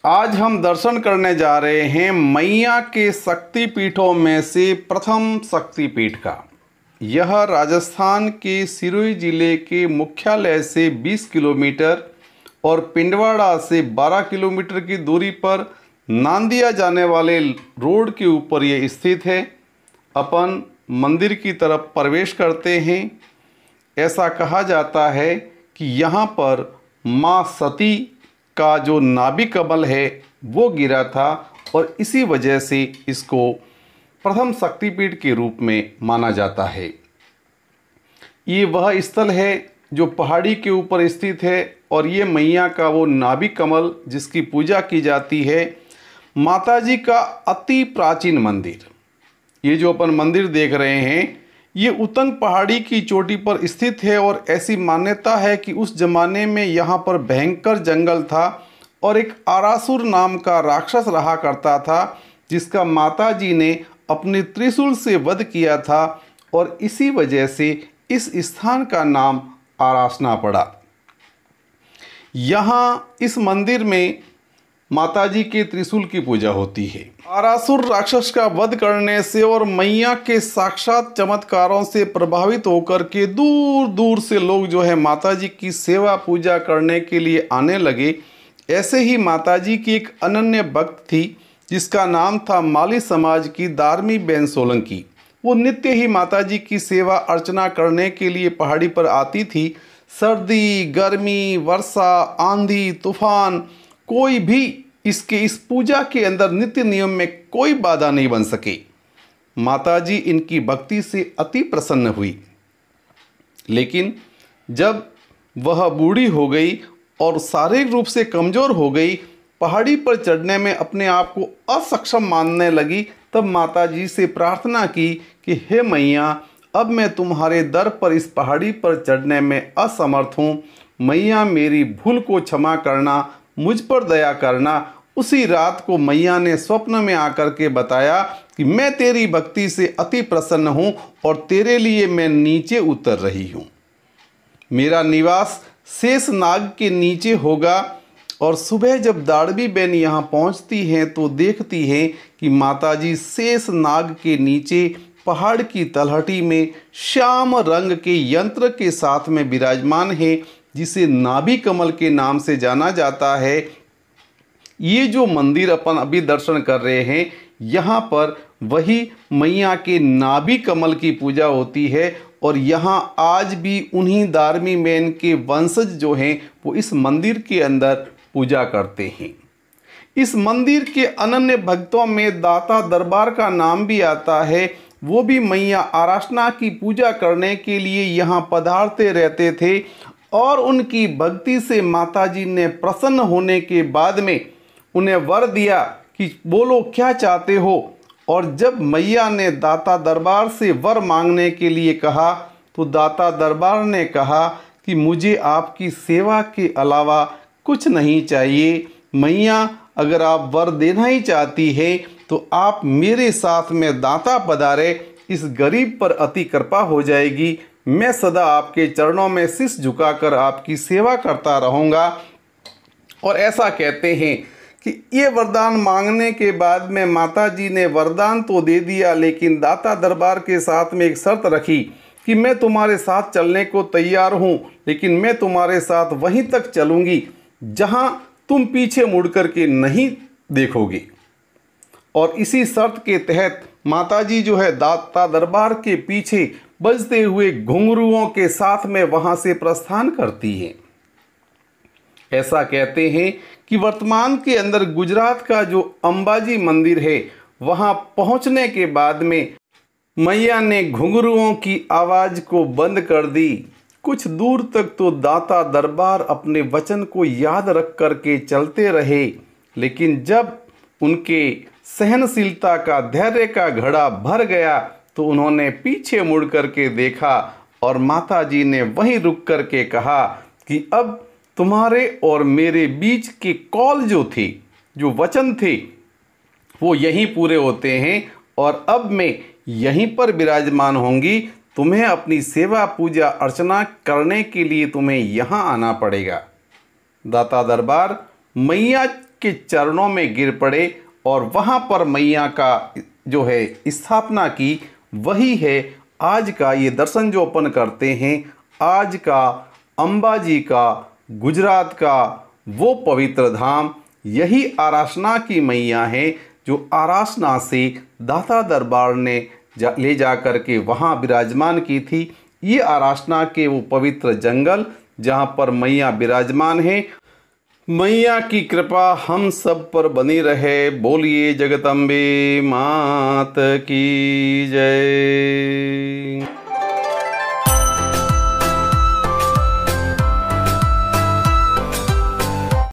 आज हम दर्शन करने जा रहे हैं मैया के शक्तिपीठों में से प्रथम शक्तिपीठ का। यह राजस्थान के सिरोही जिले के मुख्यालय से 20 किलोमीटर और पिंडवाड़ा से 12 किलोमीटर की दूरी पर नांदिया जाने वाले रोड के ऊपर ये स्थित है। अपन मंदिर की तरफ प्रवेश करते हैं। ऐसा कहा जाता है कि यहाँ पर माँ सती का जो नाभि कमल है वो गिरा था और इसी वजह से इसको प्रथम शक्तिपीठ के रूप में माना जाता है। ये वह स्थल है जो पहाड़ी के ऊपर स्थित है और ये मैया का वो नाभि कमल जिसकी पूजा की जाती है। माताजी का अति प्राचीन मंदिर, ये जो अपन मंदिर देख रहे हैं, ये उतंग पहाड़ी की चोटी पर स्थित है और ऐसी मान्यता है कि उस जमाने में यहाँ पर भयंकर जंगल था और एक आरासुर नाम का राक्षस रहा करता था जिसका माताजी ने अपने त्रिशूल से वध किया था और इसी वजह से इस स्थान का नाम आरासना पड़ा। यहाँ इस मंदिर में माताजी के त्रिशूल की पूजा होती है। आरासुर राक्षस का वध करने से और मैया के साक्षात चमत्कारों से प्रभावित होकर के दूर दूर से लोग जो है माताजी की सेवा पूजा करने के लिए आने लगे। ऐसे ही माताजी की एक अनन्य भक्त थी जिसका नाम था माली समाज की दारमी बेन सोलंकी। वो नित्य ही माताजी की सेवा अर्चना करने के लिए पहाड़ी पर आती थी। सर्दी, गर्मी, वर्षा, आंधी, तूफान, कोई भी इस पूजा के अंदर नित्य नियम में कोई बाधा नहीं बन सके। माताजी इनकी भक्ति से अति प्रसन्न हुई। लेकिन जब वह बूढ़ी हो गई और शारीरिक रूप से कमज़ोर हो गई, पहाड़ी पर चढ़ने में अपने आप को असक्षम मानने लगी, तब माताजी से प्रार्थना की कि हे मैया, अब मैं तुम्हारे दर पर इस पहाड़ी पर चढ़ने में असमर्थ हूँ। मैया, मेरी भूल को क्षमा करना, मुझ पर दया करना। उसी रात को मैया ने स्वप्न में आकर के बताया कि मैं तेरी भक्ति से अति प्रसन्न हूँ और तेरे लिए मैं नीचे उतर रही हूँ। मेरा निवास शेष नाग के नीचे होगा। और सुबह जब दाड़बी बेन यहाँ पहुँचती हैं तो देखती हैं कि माताजी शेष नाग के नीचे पहाड़ की तलहटी में श्याम रंग के यंत्र के साथ में विराजमान है, जिसे नाभि कमल के नाम से जाना जाता है। ये जो मंदिर अपन अभी दर्शन कर रहे हैं, यहाँ पर वही मैया के नाभि कमल की पूजा होती है और यहाँ आज भी उन्हीं दारमी बेन के वंशज जो हैं वो इस मंदिर के अंदर पूजा करते हैं। इस मंदिर के अनन्य भक्तों में दाता दरबार का नाम भी आता है। वो भी मैया आरासना की पूजा करने के लिए यहाँ पधारते रहते थे और उनकी भक्ति से माताजी ने प्रसन्न होने के बाद में उन्हें वर दिया कि बोलो क्या चाहते हो। और जब मैया ने दाता दरबार से वर मांगने के लिए कहा तो दाता दरबार ने कहा कि मुझे आपकी सेवा के अलावा कुछ नहीं चाहिए। मैया, अगर आप वर देना ही चाहती है तो आप मेरे साथ में दाता पधारे, इस गरीब पर अति कृपा हो जाएगी। मैं सदा आपके चरणों में शीश झुकाकर आपकी सेवा करता रहूँगा। और ऐसा कहते हैं कि ये वरदान मांगने के बाद में माताजी ने वरदान तो दे दिया, लेकिन दाता दरबार के साथ में एक शर्त रखी कि मैं तुम्हारे साथ चलने को तैयार हूँ, लेकिन मैं तुम्हारे साथ वहीं तक चलूँगी जहाँ तुम पीछे मुड़ कर के नहीं देखोगे। और इसी शर्त के तहत माताजी जो है दाता दरबार के पीछे बजते हुए घुंघरुओं के साथ में वहाँ से प्रस्थान करती है। ऐसा कहते हैं कि वर्तमान के अंदर गुजरात का जो अंबाजी मंदिर है, वहाँ पहुँचने के बाद में मैया ने घुंघरुओं की आवाज़ को बंद कर दी। कुछ दूर तक तो दाता दरबार अपने वचन को याद रख कर के चलते रहे, लेकिन जब उनके सहनशीलता का, धैर्य का घड़ा भर गया तो उन्होंने पीछे मुड़ कर के देखा और माताजी ने वहीं रुक कर के कहा कि अब तुम्हारे और मेरे बीच के कॉल जो थे, जो वचन थे, वो यहीं पूरे होते हैं और अब मैं यहीं पर विराजमान होंगी। तुम्हें अपनी सेवा पूजा अर्चना करने के लिए तुम्हें यहाँ आना पड़ेगा। दाता दरबार मैया के चरणों में गिर पड़े और वहाँ पर मैया का जो है स्थापना की, वही है आज का ये दर्शन जो अपन करते हैं, आज का अंबाजी का, गुजरात का वो पवित्र धाम। यही आरासना की मैया है जो आरासना से दाता दरबार ने ले जा कर के वहाँ विराजमान की थी। ये आरासना के वो पवित्र जंगल जहाँ पर मैया विराजमान है। मैया की कृपा हम सब पर बनी रहे। बोलिए जगदम्बे मात की जय।